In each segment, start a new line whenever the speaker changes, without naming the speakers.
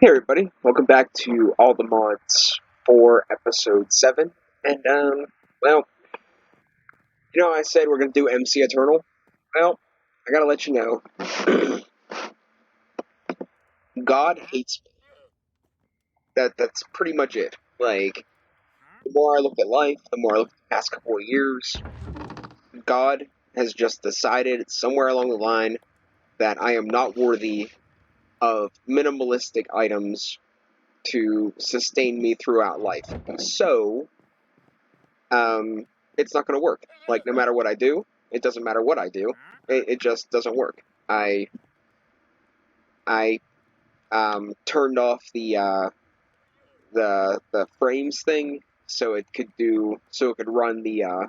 Hey everybody, welcome back to All the Mods for episode 7. And, well, I said we're gonna do MC Eternal. Well, I gotta let you know, God hates me. That's pretty much it. Like, the more I look at life, the more I look at the past couple of years, God has just decided somewhere along the line that I am not worthy of minimalistic items to sustain me throughout life. So, it's not going to work. Like, no matter what I do, it doesn't matter what I do, it just doesn't work. I turned off the frames thing so it could run the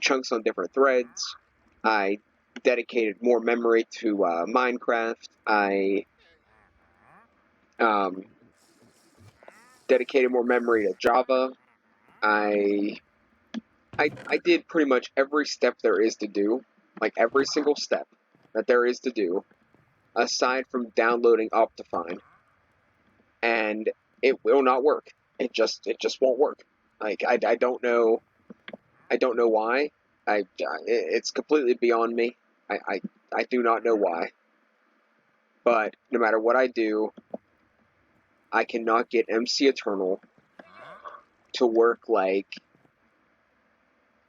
chunks on different threads. I dedicated more memory to Minecraft. I dedicated more memory to Java. I did pretty much every step there is to do, like every single step that there is to do, aside from downloading Optifine, and it will not work. It just won't work. Like I don't know why. It's completely beyond me. I do not know why. But no matter what I do, I cannot get MC Eternal to work like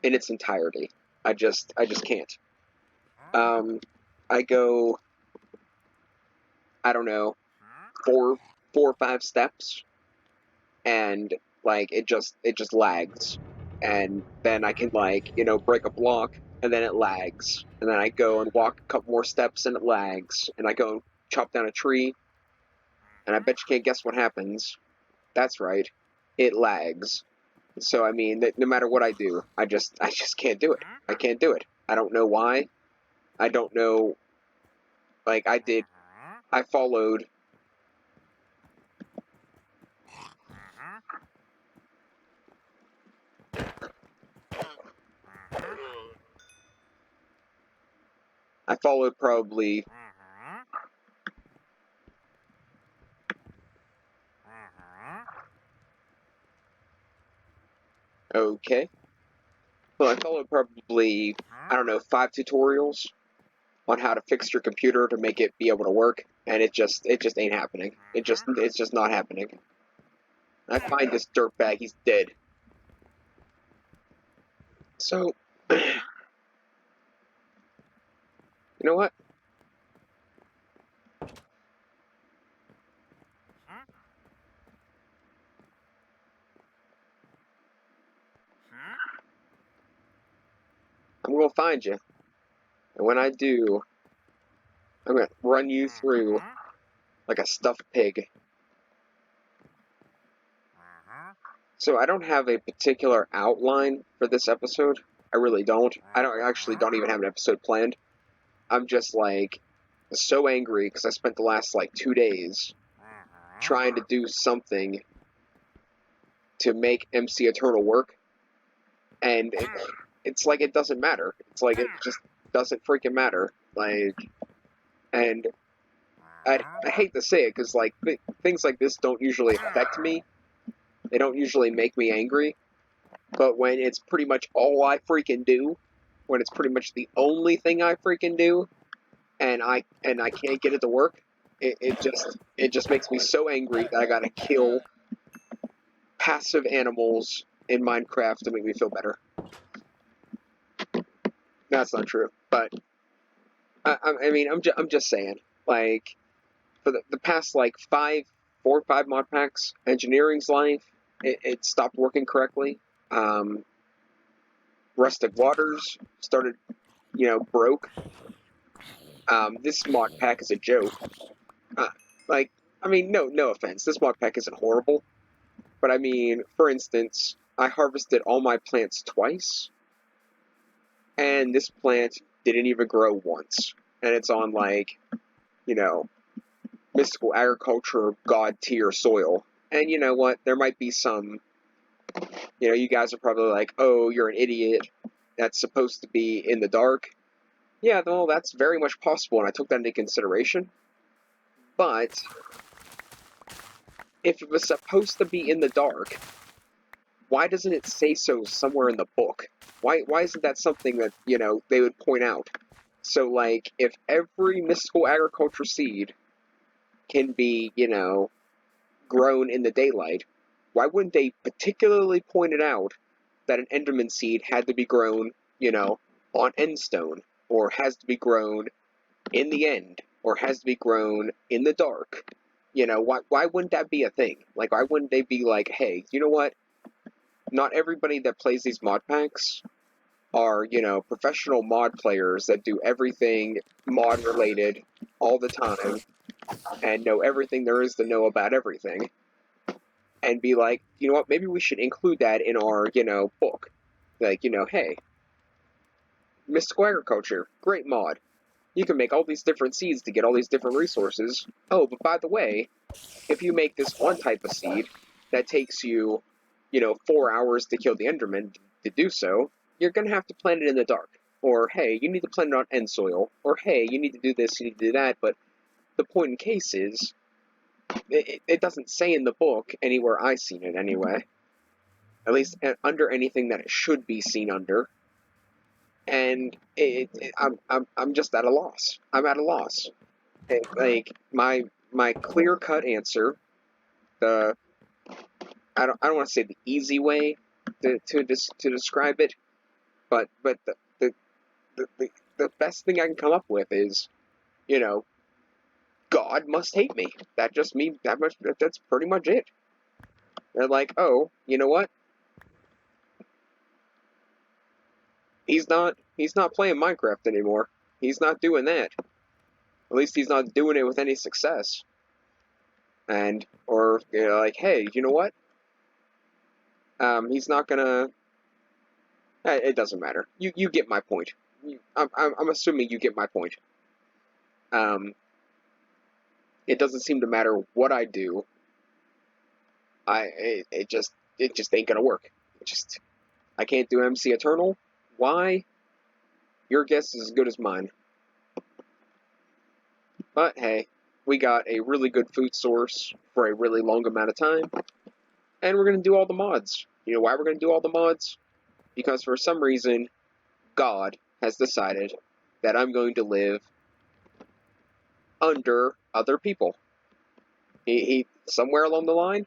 in its entirety. I just can't. I go, I don't know, four or five steps, and like it just lags, and then I can break a block, and then it lags, and then I go and walk a couple more steps, and it lags, and I go and chop down a tree, and I bet you can't guess what happens. That's right, it lags. So I mean, no matter what I do, I just can't do it. I can't do it. I don't know why. I don't know. Like I followed. I followed probably okay. Well, I followed probably, I don't know, 5 tutorials on how to fix your computer to make it be able to work, and it just ain't happening. It's just not happening. I find this dirtbag, he's dead. So, you know what? I'm gonna find you, and when I do, I'm gonna run you through like a stuffed pig. So I don't have a particular outline for this episode. I really don't. I don't even have an episode planned. I'm just like so angry because I spent the last like 2 days trying to do something to make MC Eternal work, and it's like it doesn't matter. It's like it just doesn't freaking matter. Like, and I hate to say it because like things like this don't usually affect me. They don't usually make me angry. But when it's pretty much all I freaking do, when it's pretty much the only thing I freaking do, and I can't get it to work, it just makes me so angry that I gotta kill passive animals in Minecraft to make me feel better. That's not true, but I mean, I'm just saying, like, for the past like 4 or 5 mod packs, engineering's life, it stopped working correctly. Rustic Waters started, broke. This mod pack is a joke. Like, I mean, no offense, this mod pack isn't horrible, but I mean, for instance, I harvested all my plants twice, and this plant didn't even grow once, and it's on like, mystical agriculture god tier soil. And you know what? There might be some, you guys are probably like, oh, you're an idiot. That's supposed to be in the dark. Yeah, well, that's very much possible, and I took that into consideration. But if it was supposed to be in the dark, why doesn't it say so somewhere in the book? Why isn't that something that, they would point out? So, like, if every mystical agriculture seed can be, grown in the daylight, why wouldn't they particularly point it out that an Enderman seed had to be grown, on Endstone, or has to be grown in the end, or has to be grown in the dark? Why wouldn't that be a thing? Like, why wouldn't they be like, hey, you know what? Not everybody that plays these mod packs are, professional mod players that do everything mod related all the time and know everything there is to know about everything. And be like, you know what, maybe we should include that in our, book. Like, hey, mystical agriculture, great mod. You can make all these different seeds to get all these different resources. Oh, but by the way, if you make this one type of seed that takes you, 4 hours to kill the Enderman to do so, you're going to have to plant it in the dark. Or, hey, you need to plant it on end soil. Or, hey, you need to do this, you need to do that. But the point in case is, it doesn't say in the book anywhere I've seen it anyway. At least under anything that it should be seen under. And I'm just at a loss. I'm at a loss. Like, my clear-cut answer, I don't want to say the easy way to describe it, but the best thing I can come up with is, God must hate me. That's pretty much it. They're like, oh, you know what? He's not playing Minecraft anymore. He's not doing that. At least he's not doing it with any success. And, or, like, hey, you know what? He's not gonna... It doesn't matter. You get my point. I'm assuming you get my point. It doesn't seem to matter what I do. It just ain't gonna work. I can't do MC Eternal. Why? Your guess is as good as mine. But hey, we got a really good food source for a really long amount of time, and we're gonna do all the mods. You know why we're gonna do all the mods? Because for some reason, God has decided that I'm going to live under other people. He somewhere along the line,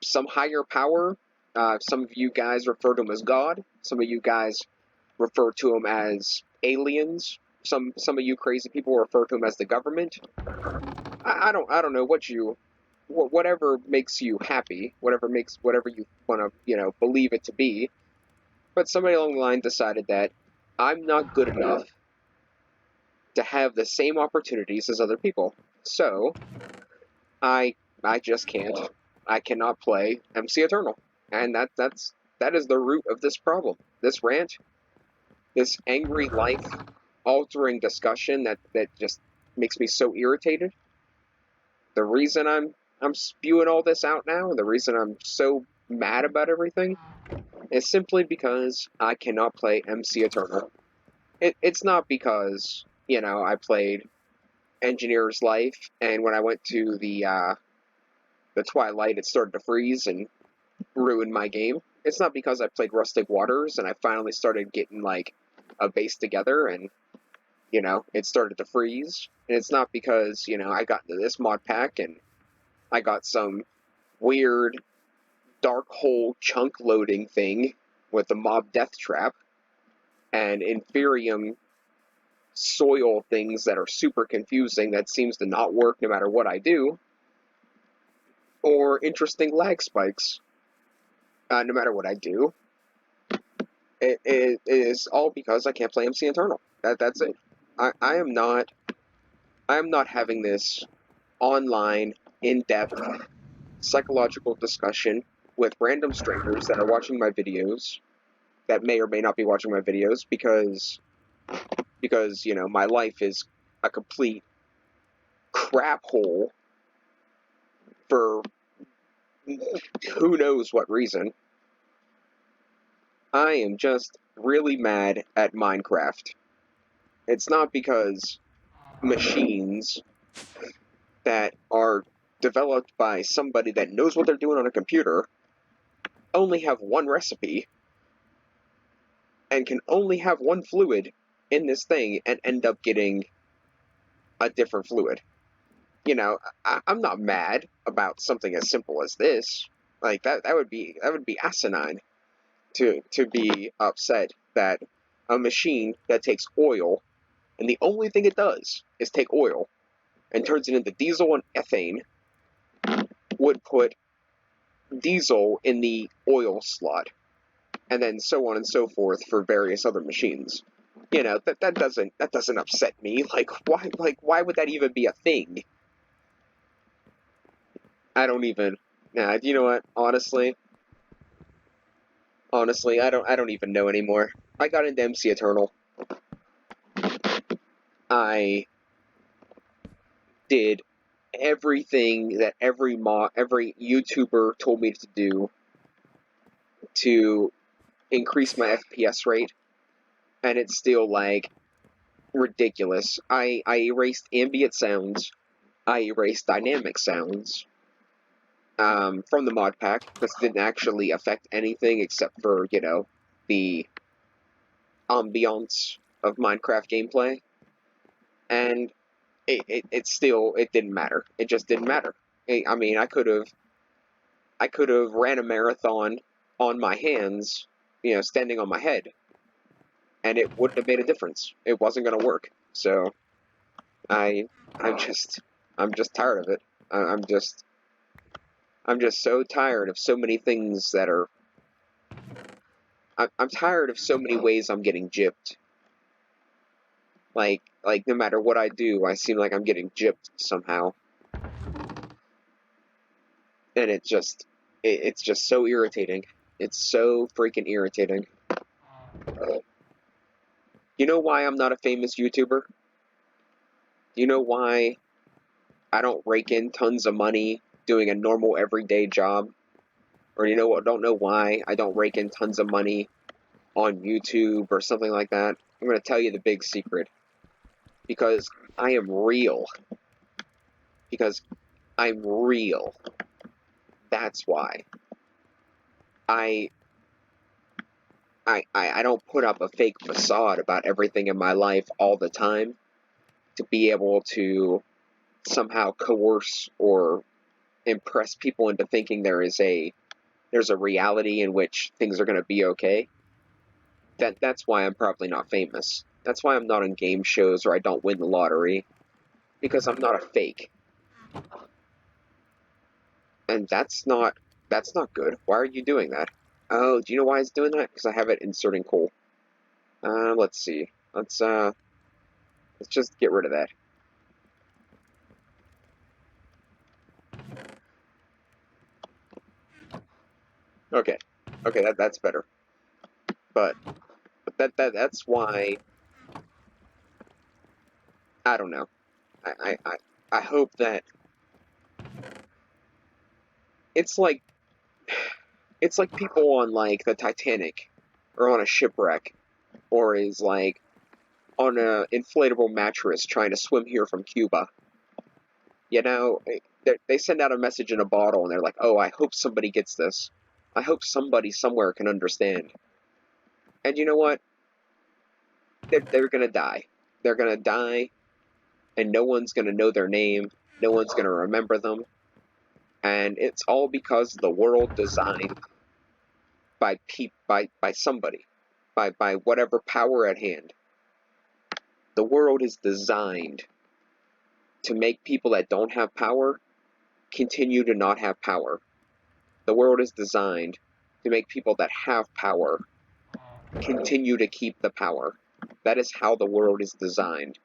some higher power. Some of you guys refer to him as God. Some of you guys refer to him as aliens. Some of you crazy people refer to him as the government. I don't know whatever makes you happy, whatever you want to believe it to be. But somebody along the line decided that I'm not good enough to have the same opportunities as other people. So I just can't. I cannot play MC Eternal. And that is the root of this problem. This rant, this angry life altering discussion that just makes me so irritated. The reason I'm spewing all this out now, and the reason I'm so mad about everything, is simply because I cannot play MC Eternal. It's not because, I played Engineer's Life, and when I went to the Twilight, it started to freeze and ruin my game. It's not because I played Rustic Waters and I finally started getting, like, a base together and, it started to freeze. And it's not because, I got into this mod pack and I got some weird dark hole chunk loading thing with the mob death trap and Inferium soil things that are super confusing that seems to not work no matter what I do, or interesting lag spikes no matter what I do. It is all because I can't play MC Eternal. That's it. I am not having this online, in-depth psychological discussion with random strangers that are watching my videos, that may or may not be watching my videos, because my life is a complete crap hole for who knows what reason. I am just really mad at Minecraft. It's not because machines that are developed by somebody that knows what they're doing on a computer, only have one recipe, and can only have one fluid in this thing and end up getting a different fluid. You know, I'm not mad about something as simple as this. Like that would be asinine to be upset that a machine that takes oil, and the only thing it does is take oil and turns it into diesel and ethane, would put diesel in the oil slot, and then so on and so forth for various other machines. You know, that doesn't upset me. Like why would that even be a thing? I don't even. Nah, you know what? Honestly, I don't even know anymore. I got into MC Eternal. I did everything that every YouTuber told me to do to increase my FPS rate, and it's still like ridiculous. I erased ambient sounds. I erased dynamic sounds from the mod pack. This didn't actually affect anything except for, you know, the ambiance of Minecraft gameplay. And it still, it didn't matter. It just didn't matter. I mean, I could have ran a marathon on my hands, you know, standing on my head, and it wouldn't have made a difference. It wasn't going to work. So I'm just tired of it. I'm just so tired of so many things that are. I'm tired of so many ways I'm getting gypped. Like no matter what I do, I seem like I'm getting gypped somehow, and it's just so irritating. It's so freaking irritating. You know why I'm not a famous YouTuber? You know why I don't rake in tons of money doing a normal everyday job? Or you know what? Don't know why I don't rake in tons of money on YouTube or something like that? I'm going to tell you the big secret. Because I am real. Because I'm real. That's why. I don't put up a fake facade about everything in my life all the time to be able to somehow coerce or impress people into thinking there's a reality in which things are going to be okay. That's why I'm probably not famous. That's why I'm not on game shows or I don't win the lottery. Because I'm not a fake. And that's not good. Why are you doing that? Oh, do you know why it's doing that? Because I have it inserting coal. Let's see. Let's just get rid of that. Okay. Okay, that's better. But that's why I don't know. I hope that it's like people on like the Titanic or on a shipwreck or is like on a inflatable mattress trying to swim here from Cuba. You know, they send out a message in a bottle and they're like, "Oh, I hope somebody gets this. I hope somebody somewhere can understand." And you know what? They're gonna die. They're gonna die, and no one's gonna know their name. No one's gonna remember them. And it's all because the world designed by somebody, by whatever power at hand. The world is designed to make people that don't have power continue to not have power. The world is designed to make people that have power continue to keep the power. That is how the world is designed.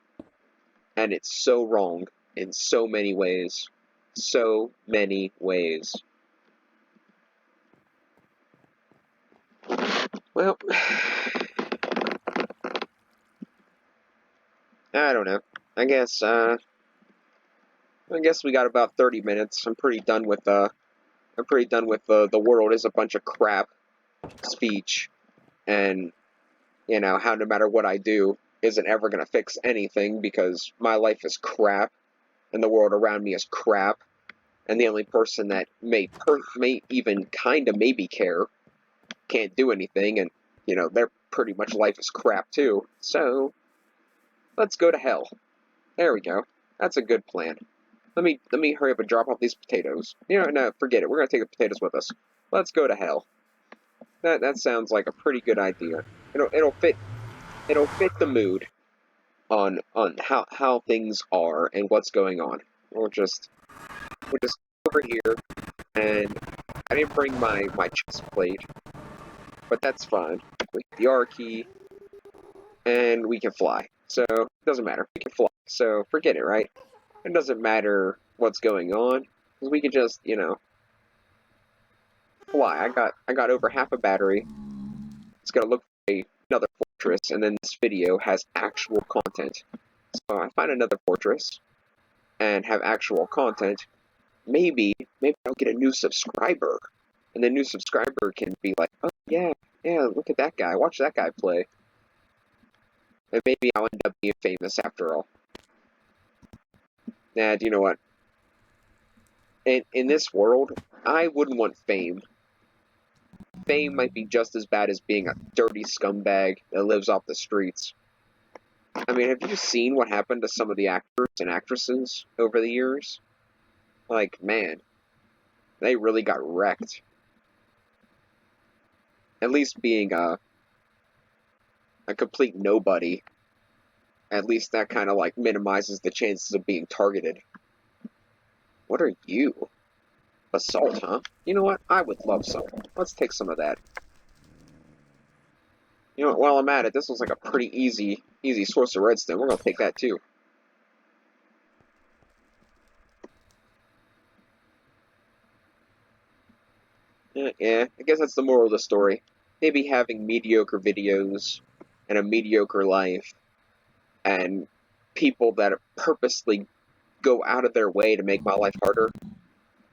And it's so wrong in so many ways. So many ways. Well, I don't know. I guess we got about 30 minutes. I'm pretty done with the world is a bunch of crap speech, and you know how no matter what I do isn't ever gonna fix anything because my life is crap and the world around me is crap, and the only person that may even kind of maybe care can't do anything, and, you know, their pretty much life is crap too. So, let's go to hell. There we go. That's a good plan. Let me hurry up and drop off these potatoes. You know, no, forget it. We're gonna take the potatoes with us. Let's go to hell. That sounds like a pretty good idea. It'll fit the mood on how things are and what's going on. We'll just go over here, and I didn't bring my chest plate, but that's fine. We have the R key, and we can fly. So it doesn't matter. We can fly. So forget it, right? It doesn't matter what's going on, because we can just, you know, fly. I got over half a battery. It's gonna look like another fortress, and then this video has actual content. So I find another fortress and have actual content. Maybe I'll get a new subscriber, and the new subscriber can be like, oh yeah, look at that guy. Watch that guy play. And maybe I'll end up being famous after all. Nah, do you know what? In this world, I wouldn't want fame. Fame might be just as bad as being a dirty scumbag that lives off the streets. I mean, have you seen what happened to some of the actors and actresses over the years? Like, man, they really got wrecked. At least being a complete nobody, at least that kind of like minimizes the chances of being targeted. What are you? Basalt, huh? You know what? I would love some. Let's take some of that. You know what? While I'm at it, this looks like a pretty easy source of redstone. We're gonna take that too. Yeah, I guess that's the moral of the story. Maybe having mediocre videos and a mediocre life and people that purposely go out of their way to make my life harder,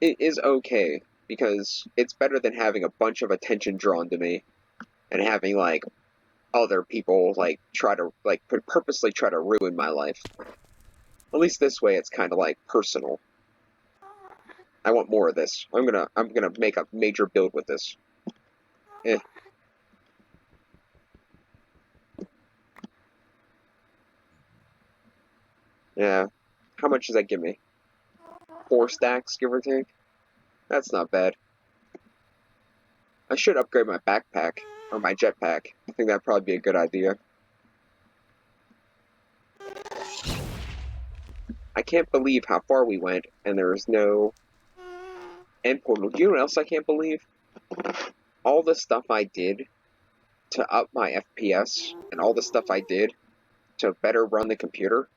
it is okay, because it's better than having a bunch of attention drawn to me and having like other people like try to like purposely try to ruin my life. At least this way it's kind of like personal. I want more of this. I'm gonna make a major build with this. Eh. Yeah. How much does that give me? 4 stacks, give or take? That's not bad. I should upgrade my backpack, or my jetpack. I think that'd probably be a good idea. I can't believe how far we went, and there is no end portal. Do you know what else I can't believe? All the stuff I did to up my FPS, and all the stuff I did to better run the computer,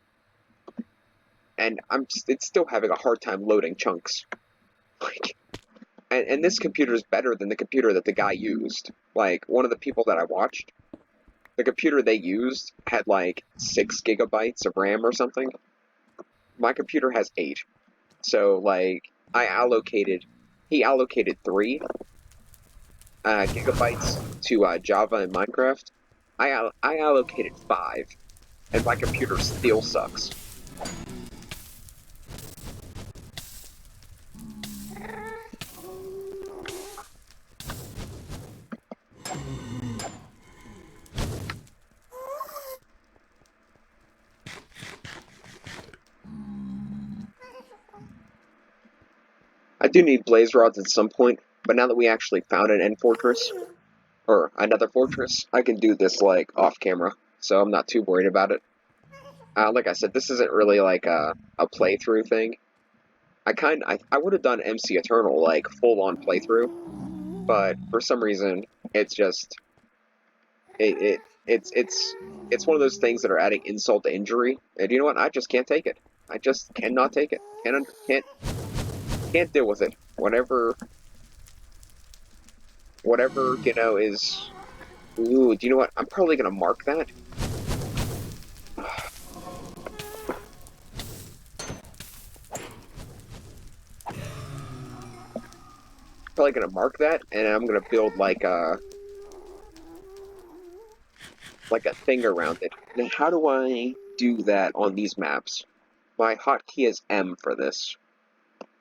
and it's still having a hard time loading chunks. Like, and this computer is better than the computer that the guy used. Like, one of the people that I watched, the computer they used had like 6 gigabytes of RAM or something. My computer has 8. So, like, he allocated 3 gigabytes to Java and Minecraft. I allocated 5, and my computer still sucks. I do need blaze rods at some point, but now that we actually found an end fortress, or another fortress, I can do this, like, off camera, so I'm not too worried about it. Like I said, this isn't really, like, a playthrough thing. I would have done MC Eternal, like, full-on playthrough, but for some reason, it's just, it's one of those things that are adding insult to injury, and you know what, I just can't take it. I just cannot take it. Can't deal with it. Whatever, you know, is... Ooh, do you know what? I'm probably gonna mark that. Probably gonna mark that, and I'm gonna build like a thing around it. Now, how do I do that on these maps? My hotkey is M for this.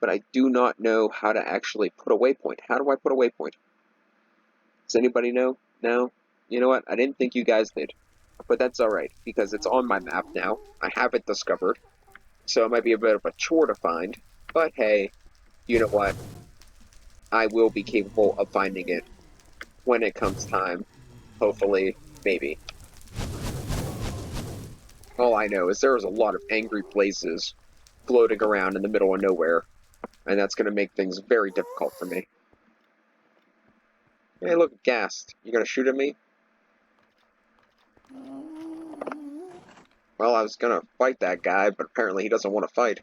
but I do not know how to actually put a waypoint. How do I put a waypoint? Does anybody know? No? You know what? I didn't think you guys did. But that's alright, because it's on my map now. I have it discovered. So it might be a bit of a chore to find. But hey, you know what? I will be capable of finding it when it comes time. Hopefully. Maybe. All I know is there is a lot of angry blazes floating around in the middle of nowhere. And that's going to make things very difficult for me. Hey, look, Ghast. You gonna shoot at me? Well, I was gonna fight that guy, but apparently he doesn't want to fight.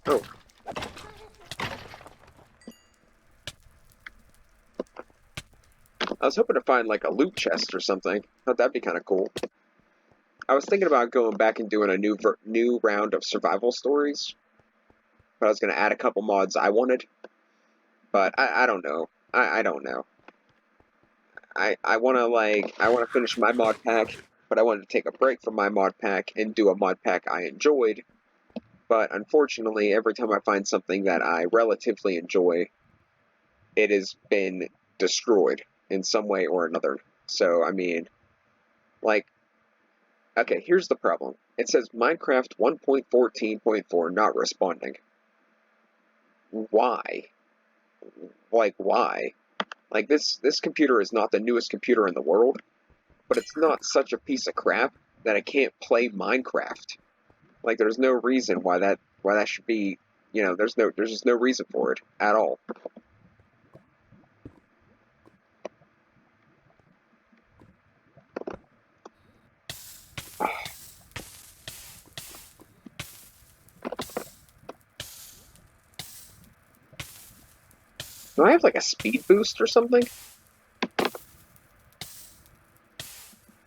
Oh. I was hoping to find, like, a loot chest or something. Thought that'd be kind of cool. I was thinking about going back and doing a new round of survival stories. But I was gonna add a couple mods I wanted. But I don't know. I don't know. I wanna finish my mod pack, but I wanted to take a break from my mod pack and do a mod pack I enjoyed. But unfortunately, every time I find something that I relatively enjoy, it has been destroyed in some way or another. So, I mean, like, okay, here's the problem. It says Minecraft 1.14.4 not responding. Why? Like, why? Like, this computer is not the newest computer in the world, but it's not such a piece of crap that it can't play Minecraft. Like, there's no reason why that should be, you know, there's just no reason for it at all. Do I have, like, a speed boost or something?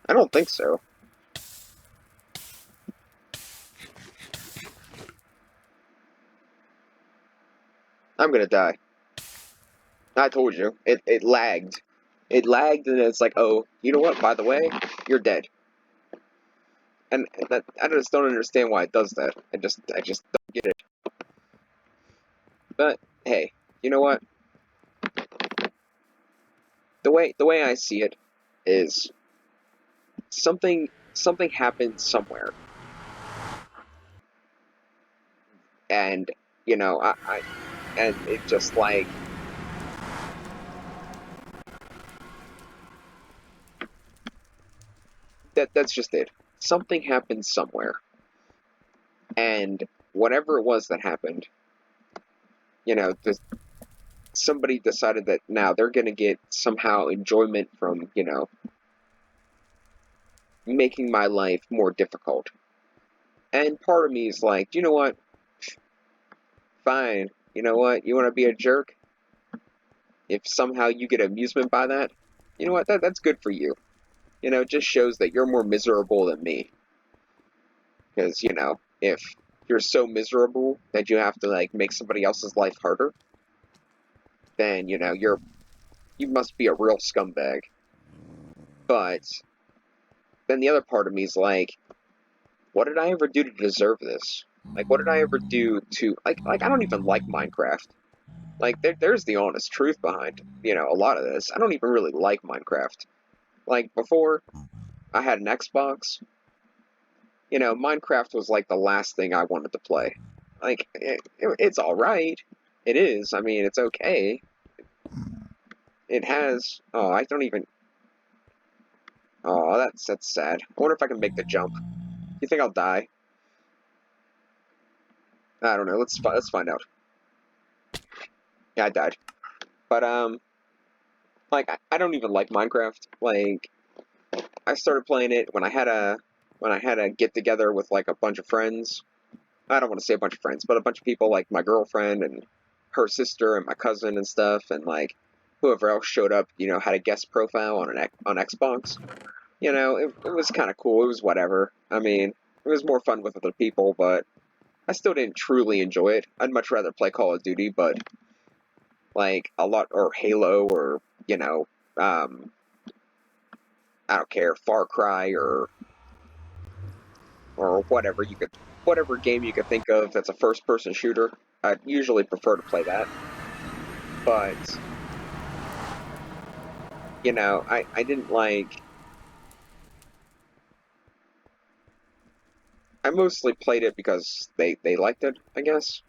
I don't think so. I'm gonna die. I told you. It lagged. It lagged, and it's like, oh, you know what? By the way, you're dead. And that, I just don't understand why it does that. I just don't get it. But hey, you know what? The way I see it is something happened somewhere, and you know, and it just like that's just it. Something happened somewhere, and whatever it was that happened, you know, somebody decided that now they're gonna get somehow enjoyment from, you know, making my life more difficult. And part of me is like, you know what? Fine. You know what? You want to be a jerk? If somehow you get amusement by that, you know what? That's good for you. You know, it just shows that you're more miserable than me. Because, you know, if you're so miserable that you have to, like, make somebody else's life harder, then, you know, you must be a real scumbag. But then the other part of me is like, what did I ever do to deserve this? Like, what did I ever do to, like I don't even like Minecraft. Like, there's the honest truth behind, you know, a lot of this. I don't even really like Minecraft. Like, before I had an Xbox, you know, Minecraft was like the last thing I wanted to play. Like, it's alright. It is. I mean, it's okay. It has, oh, I don't even, oh, that's sad. I wonder if I can make the jump. You think I'll die? I don't know. Let's find out. Yeah, I died. But, like, I don't even like Minecraft. Like, I started playing it when I had a get together with like a bunch of friends. I don't want to say a bunch of friends, but a bunch of people like my girlfriend and her sister and my cousin and stuff, and like whoever else showed up, you know, had a guest profile on Xbox. You know, it was kind of cool. It was whatever. I mean, it was more fun with other people, but I still didn't truly enjoy it. I'd much rather play Call of Duty, but like a lot, or Halo, or you know, I don't care, Far Cry or whatever you could whatever game you could think of that's a first-person shooter. I'd usually prefer to play that. But, you know, I didn't like... I mostly played it because they liked it, I guess.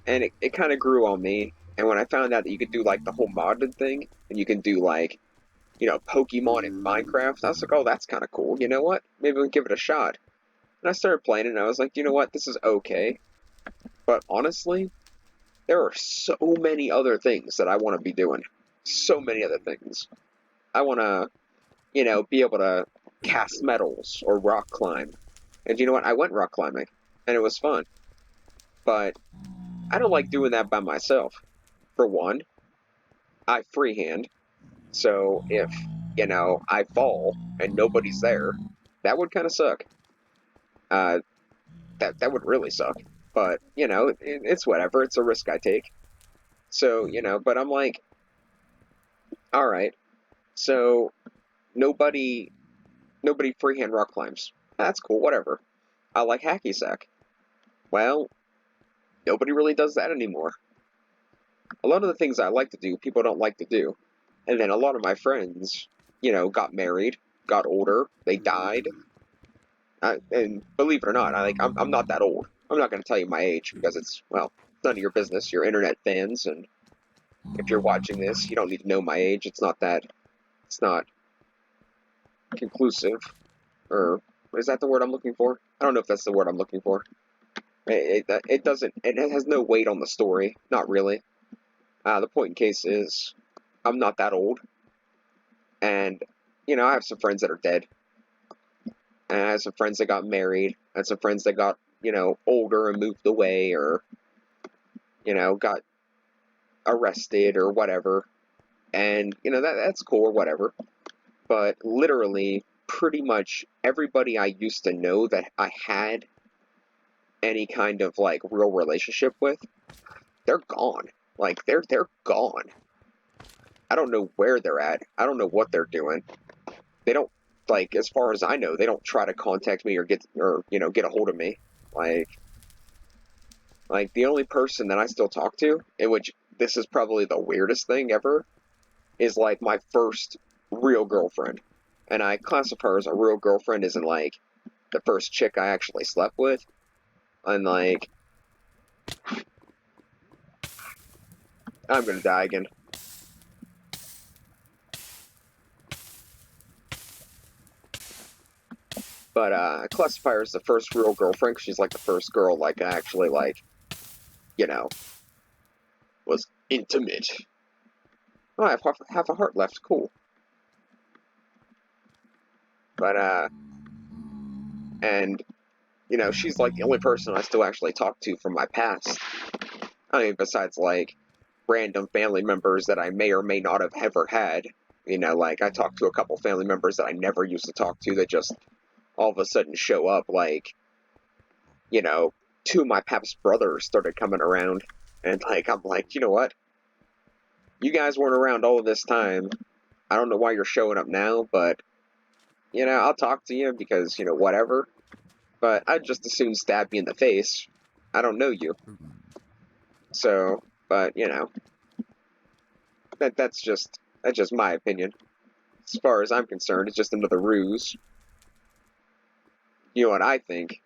And it kind of grew on me. And when I found out that you could do, like, the whole modded thing, and you can do, like, you know, Pokemon in Minecraft, I was like, oh, that's kind of cool. You know what? Maybe we'll give it a shot. And I started playing it, and I was like, you know what? This is okay. But honestly, there are so many other things that I want to be doing. So many other things. I want to, you know, be able to cast metals or rock climb. And you know what? I went rock climbing, and it was fun. But I don't like doing that by myself. For one, I freehand, so if, you know, I fall and nobody's there, that would kind of suck. Uh, that would really suck. But, you know, it's whatever. It's a risk I take. So, you know, but I'm like, alright, so nobody freehand rock climbs. That's cool, whatever. I like hacky sack. Well, nobody really does that anymore. A lot of the things I like to do, people don't like to do. And then a lot of my friends, you know, got married, got older, they died. And believe it or not, I'm not that old. I'm not going to tell you my age because it's, well, none of your business. You're internet fans, and if you're watching this, you don't need to know my age. It's not conclusive, or is that the word I'm looking for? I don't know if that's the word I'm looking for. It doesn't, it has no weight on the story, not really. The point in case is, I'm not that old, and, you know, I have some friends that are dead, and I have some friends that got married, I have some friends that got, you know, older and moved away, or, you know, got arrested, or whatever, and, you know, that's cool, or whatever, but literally, pretty much everybody I used to know that I had any kind of, like, real relationship with, they're gone. Like, they're gone. I don't know where they're at. I don't know what they're doing. They don't, like, as far as I know, they don't try to contact me or you know, get a hold of me. Like, the only person that I still talk to, in which this is probably the weirdest thing ever, is, like, my first real girlfriend. And I classify her as a real girlfriend as in, like, the first chick I actually slept with. And, like, I'm gonna die again. But, I classify her as the first real girlfriend, because she's, like, the first girl, like, I actually, like, you know, was intimate. Oh, I have half a heart left. Cool. But, and, you know, she's, like, the only person I still actually talk to from my past. I mean, besides, like, random family members that I may or may not have ever had. You know, like, I talked to a couple family members that I never used to talk to that just all of a sudden show up, like, you know, two of my pap's brothers started coming around, and, like, I'm like, you know what? You guys weren't around all of this time. I don't know why you're showing up now, but, you know, I'll talk to you because, you know, whatever. But I'd just as soon stab you in the face. I don't know you. So, but, you know, that's just my opinion. As far as I'm concerned, it's just another ruse. You know what I think?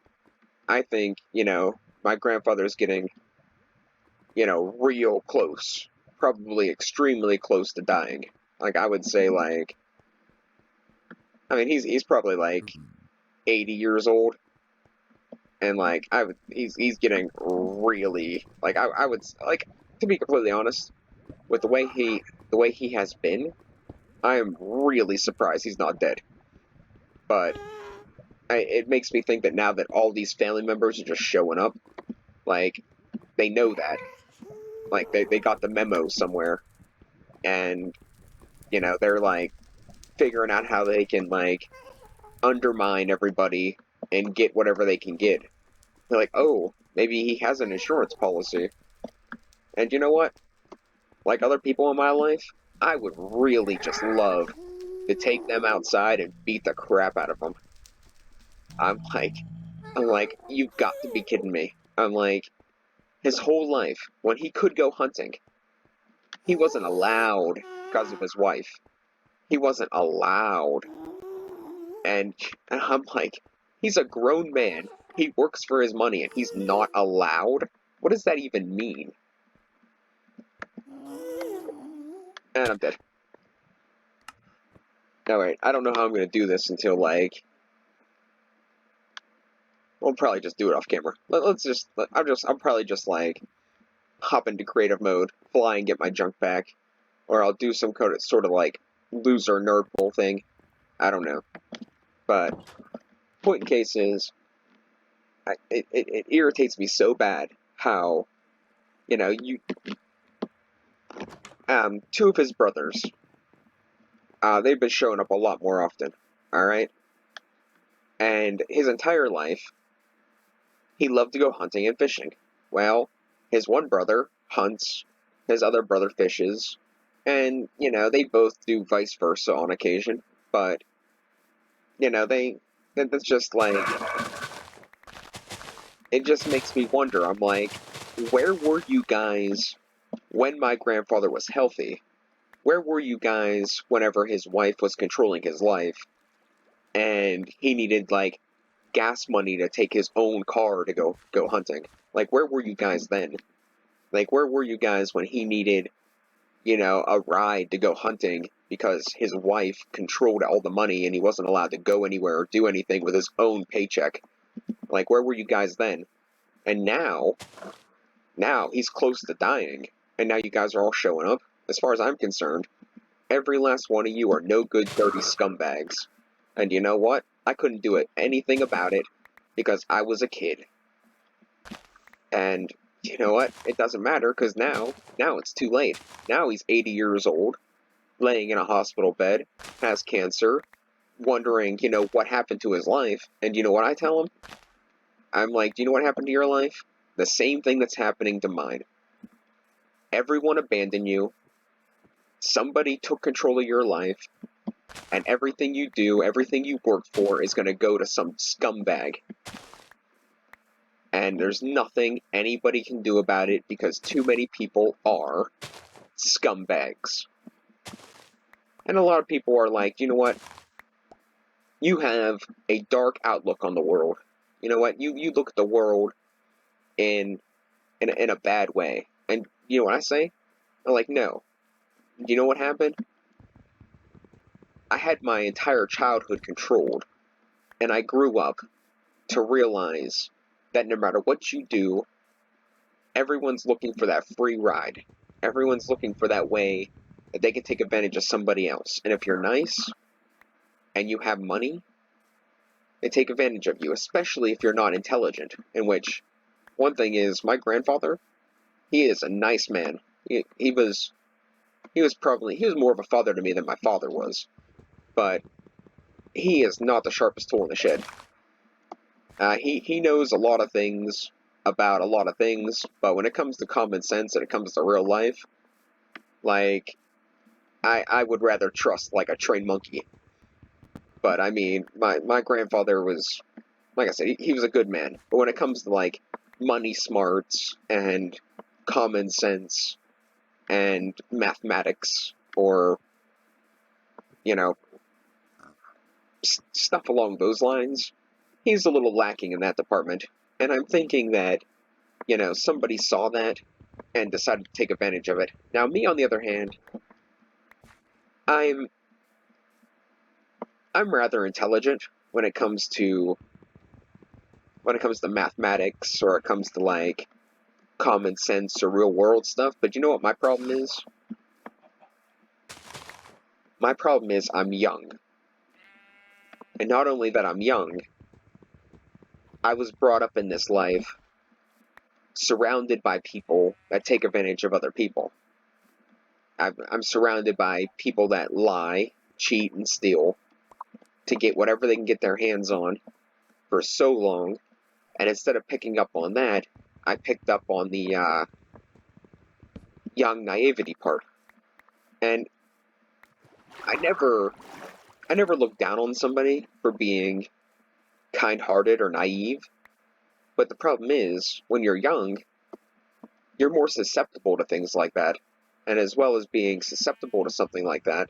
I think, you know, my grandfather's getting, you know, real close. Probably extremely close to dying. Like, I would say, like, I mean, he's probably, like, 80 years old. And, like, he's getting really, like, I would, like, to be completely honest, with the way he has been, I am really surprised he's not dead. But it makes me think that now that all these family members are just showing up, like, they know that. Like, they got the memo somewhere. And, you know, they're, like, figuring out how they can, like, undermine everybody and get whatever they can get. They're like, oh, maybe he has an insurance policy. And you know what? Like other people in my life, I would really just love to take them outside and beat the crap out of them. I'm like, you've got to be kidding me. I'm like, his whole life, when he could go hunting, he wasn't allowed because of his wife. He wasn't allowed. And I'm like, he's a grown man. He works for his money and he's not allowed? What does that even mean? And I'm dead. Alright, I don't know how I'm going to do this until, like... We'll probably just do it off camera. I'll probably just, like, hop into creative mode, fly and get my junk back. Or I'll do some sort of, like, loser nerd bull thing. I don't know. But, point in case is, it irritates me so bad how, you know, two of his brothers, they've been showing up a lot more often, alright? And his entire life, he loved to go hunting and fishing. Well, his one brother hunts, his other brother fishes, and, you know, they both do vice versa on occasion, but, you know, that's just like, it just makes me wonder. I'm like, where were you guys when my grandfather was healthy? Where were you guys whenever his wife was controlling his life and he needed, like, gas money to take his own car to go hunting? Like, where were you guys then? Like, where were you guys when he needed, you know, a ride to go hunting because his wife controlled all the money and he wasn't allowed to go anywhere or do anything with his own paycheck? Like, where were you guys then? And now he's close to dying, and now you guys are all showing up. As far as I'm concerned, every last one of you are no good, dirty scumbags. And you know what? I couldn't do anything about it because I was a kid. And you know what? It doesn't matter because now it's too late. Now he's 80 years old, laying in a hospital bed, has cancer, wondering, you know, what happened to his life. And you know what I tell him? I'm like, do you know what happened to your life? The same thing that's happening to mine. Everyone abandoned you. Somebody took control of your life. And everything you do, everything you work for is going to go to some scumbag. And there's nothing anybody can do about it because too many people are scumbags. And a lot of people are like, you know what? You have a dark outlook on the world. You know what? You look at the world in a bad way. And you know what I say? I'm like, no. You know what happened? I had my entire childhood controlled, and I grew up to realize that no matter what you do, everyone's looking for that free ride. Everyone's looking for that way that they can take advantage of somebody else. And if you're nice, and you have money, they take advantage of you, especially if you're not intelligent. In which, one thing is, my grandfather, he is a nice man. He was more of a father to me than my father was. But he is not the sharpest tool in the shed. He knows a lot of things about a lot of things, but when it comes to common sense and it comes to real life, like, I would rather trust, like, a trained monkey. But, I mean, my grandfather was, like I said, he was a good man. But when it comes to, like, money smarts and common sense and mathematics or, you know, stuff along those lines, he's a little lacking in that department. And I'm thinking that, you know, somebody saw that and decided to take advantage of it. Now, me, on the other hand, I'm rather intelligent when it comes to mathematics, or it comes to, like, common sense or real world stuff. But you know what my problem is? My problem is I'm young. And not only that I'm young, I was brought up in this life surrounded by people that take advantage of other people. I'm surrounded by people that lie, cheat, and steal to get whatever they can get their hands on for so long. And instead of picking up on that, I picked up on the young naivety part. And I never I never look down on somebody for being kind-hearted or naive, but the problem is, when you're young, you're more susceptible to things like that, and as well as being susceptible to something like that,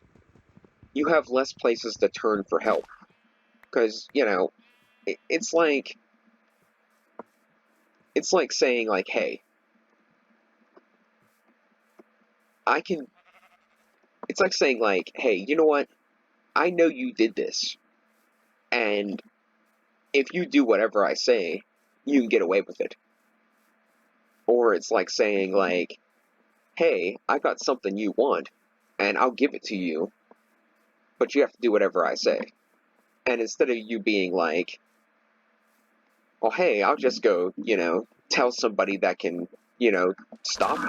you have less places to turn for help, because, it's like saying, like, hey, it's like saying, like, hey, you know what, I know you did this, and if you do whatever I say, you can get away with it. Or it's like saying, like, hey, I got something you want, and I'll give it to you, but you have to do whatever I say. And instead of you being like, well, hey, I'll just go, tell somebody that can, stop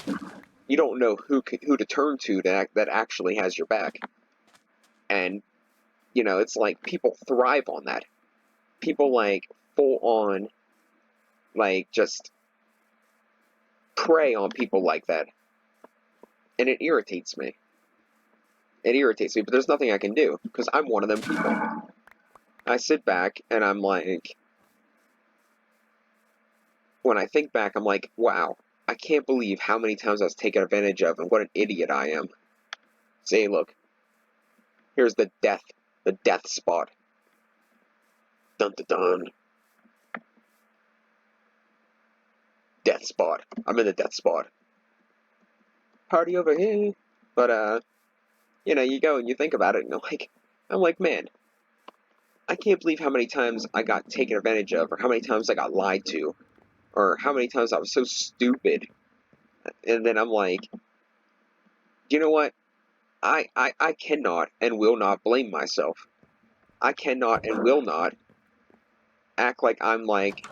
you, you don't know who to turn to that actually has your back. And, it's like people thrive on that. People, like, full on, like, just prey on people like that. And it irritates me. But there's nothing I can do, because I'm one of them people. I sit back, and I'm like, when I think back, I'm like, wow, I can't believe how many times I was taken advantage of, and what an idiot I am. Say, look, here's the death spot. Dun dun dun. Death spot. I'm in the death spot. Party over here. But, you go and you think about it, and I'm like, man, I can't believe how many times I got taken advantage of, or how many times I got lied to, or how many times I was so stupid. And then I'm like, you know what? I cannot and will not blame myself. I cannot and will not act like I'm like,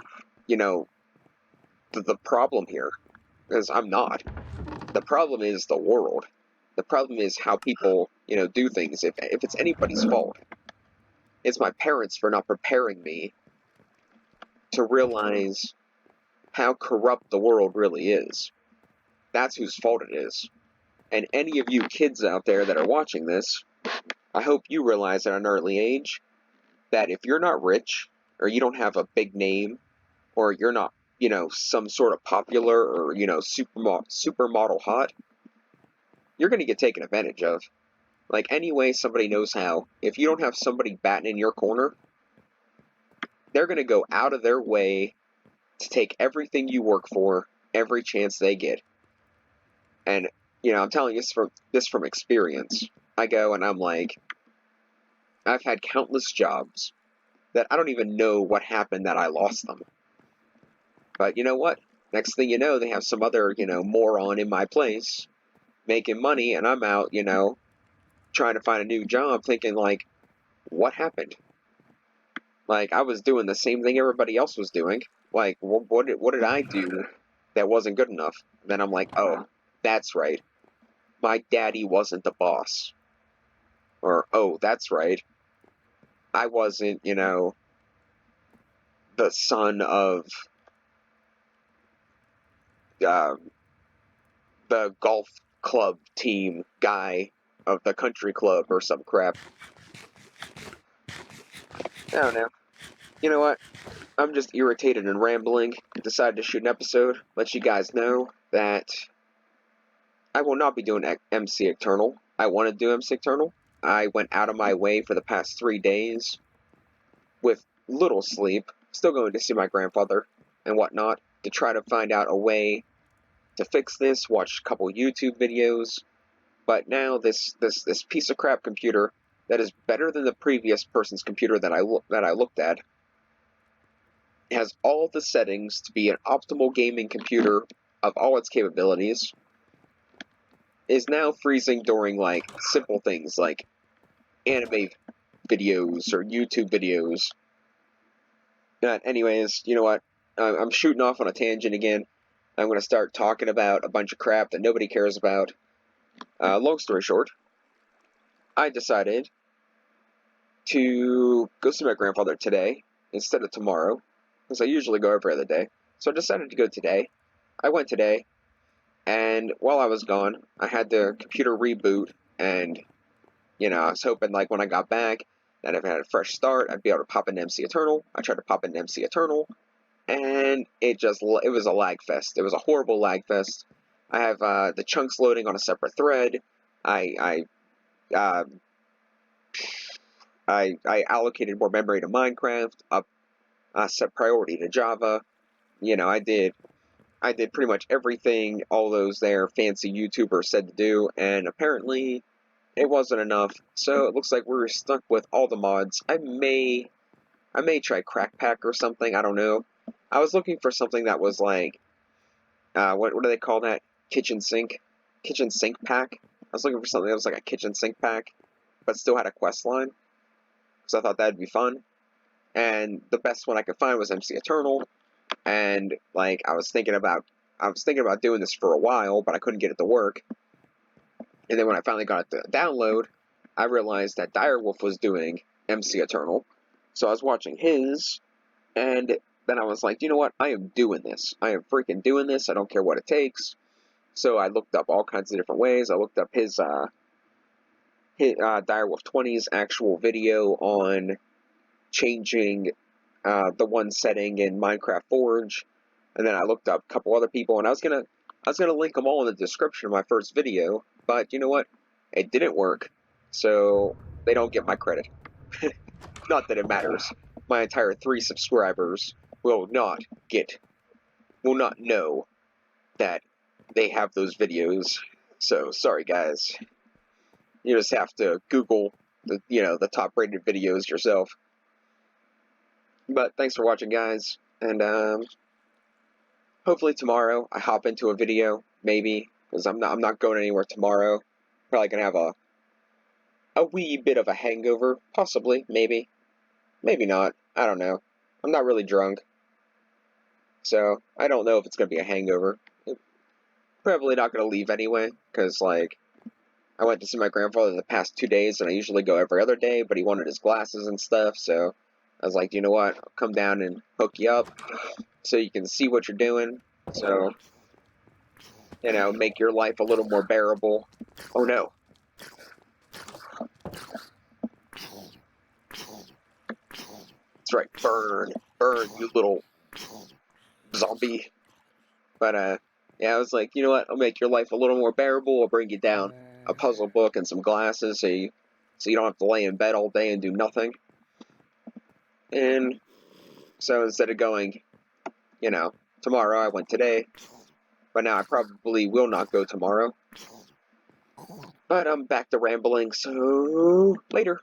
the problem here. Because I'm not. The problem is the world. The problem is how people, do things. If it's anybody's fault, it's my parents for not preparing me to realize how corrupt the world really is. That's whose fault it is. And any of you kids out there that are watching this, I hope you realize at an early age that if you're not rich, or you don't have a big name, or you're not, some sort of popular, or, supermodel hot, you're going to get taken advantage of. Like, any way somebody knows how, if you don't have somebody batting in your corner, they're going to go out of their way to take everything you work for, every chance they get. And, I'm telling you this from experience. I go and I'm like, I've had countless jobs that I don't even know what happened that I lost them. But you know what? Next thing you know, they have some other, moron in my place making money, and I'm out, trying to find a new job thinking, like, what happened? Like, I was doing the same thing everybody else was doing. Like, what did I do that wasn't good enough? And then I'm like, oh, that's right. My daddy wasn't the boss. Or, oh, that's right. I wasn't, the son of the golf club team guy of the country club or some crap. I don't know. You know what? I'm just irritated and rambling. Decided to shoot an episode. Let you guys know that I will not be doing MC Eternal. I want to do MC Eternal. I went out of my way for the past 3 days with little sleep, still going to see my grandfather and whatnot, to try to find out a way to fix this, watch a couple YouTube videos. But now this piece of crap computer that is better than the previous person's computer that I looked at has all the settings to be an optimal gaming computer of all its capabilities, is now freezing during, like, simple things like anime videos or YouTube videos. Anyways, you know what? I'm shooting off on a tangent again. I'm going to start talking about a bunch of crap that nobody cares about. Long story short, I decided to go see my grandfather today instead of tomorrow, because I usually go every other day. So I decided to go today. I went today, and while I was gone, I had the computer reboot, and You know, I was hoping, like, when I got back, that if I had a fresh start, I'd be able to pop into MC Eternal. I tried to pop into MC Eternal, and it was a lag fest. It was a horrible lag fest. I have the chunks loading on a separate thread. I allocated more memory to Minecraft, set priority to Java. You know, I did pretty much everything all those there fancy YouTubers said to do, and apparently it wasn't enough. So it looks like we're stuck with all the mods. I may try Crack Pack or something. I don't know. I was looking for something that was like, what do they call that? Kitchen sink pack. I was looking for something that was like a kitchen sink pack, but still had a quest line, because I thought that'd be fun. And the best one I could find was MC Eternal, and like I was thinking about doing this for a while, but I couldn't get it to work. And then when I finally got it to download, I realized that Direwolf was doing MC Eternal, so I was watching his, and then I was like, you know what? I am doing this. I am freaking doing this. I don't care what it takes. So I looked up all kinds of different ways. I looked up his Direwolf 20's actual video on changing the one setting in Minecraft Forge, and then I looked up a couple other people, and I was gonna link them all in the description of my first video, but you know what? It didn't work, so they don't get my credit. Not that it matters. My entire 3 subscribers will not know that they have those videos. So sorry, guys. You just have to Google the top rated videos yourself. But thanks for watching, guys, and hopefully tomorrow I hop into a video, maybe, because I'm not going anywhere tomorrow. Probably gonna have a wee bit of a hangover, possibly, maybe not. I don't know. I'm not really drunk, so I don't know if it's gonna be a hangover. Probably not gonna leave anyway, because like I went to see my grandfather the past 2 days, and I usually go every other day, but he wanted his glasses and stuff, so I was like, you know what? I'll come down and hook you up so you can see what you're doing. So, make your life a little more bearable. Oh no. That's right, burn, you little zombie. But, yeah, I was like, you know what? I'll make your life a little more bearable. I'll bring you down a puzzle book and some glasses so you don't have to lay in bed all day and do nothing. And so instead of going, tomorrow, I went today. But now I probably will not go tomorrow. But I'm back to rambling, so later.